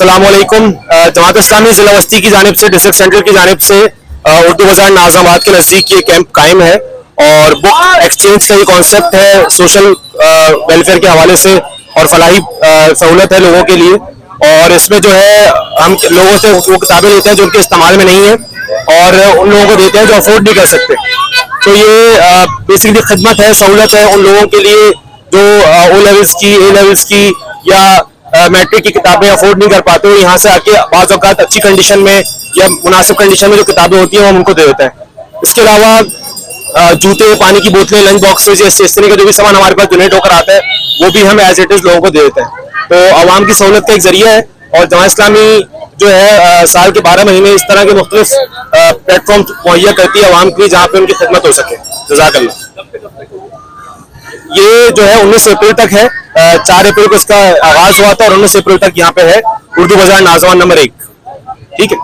अस्सलामुअलैकुम। जमात इस्लामी जिला बस्ती की जानिब से, डिस्ट्रिक्ट सेंटर की जानिब से उर्दू बाजार नाज़माबाद के नज़दीक ये कैंप कायम है और बुक एक्सचेंज का ये कॉन्सेप्ट है सोशल वेलफेयर के हवाले से और फलाही सहूलत है लोगों के लिए। और इसमें जो है हम लोगों से वो किताबें लेते हैं जो उनके इस्तेमाल में नहीं है और उन लोगों को देते हैं जो अफोर्ड नहीं कर सकते। तो ये बेसिकली खिदमत है, सहूलत है उन लोगों के लिए जो ओ लेवल्स की, ए लेवल्स की या मैट्रिक की किताबें अफोर्ड नहीं कर पाते हो। यहाँ से आके बाज़ औक़ात अच्छी कंडीशन में या मुनासिब कंडीशन में जो किताबें होती हैं हम उनको दे देते हैं। इसके अलावा जूते, पानी की बोतलें, लंच बॉक्सेज या स्टेशनरी का जो भी सामान हमारे पास डोनेट होकर आता है वो भी हम एज इट इज़ लोगों को दे देते हैं। तो आवाम की सहूलत का एक जरिया है और जमात इस्लामी जो है साल के 12 महीने इस तरह के मुख्तलिफ प्लेटफॉर्म मुहैया करती है आवाम के लिए जहाँ पे उनकी खिदमत हो सके। जज़ाकल्लाह। ये जो है 19 अप्रैल तक है। 4 अप्रैल को इसका आगाज हुआ था और 19 अप्रैल तक यहाँ पे है उर्दू बाजार नाज़माबाद नंबर 1। ठीक है।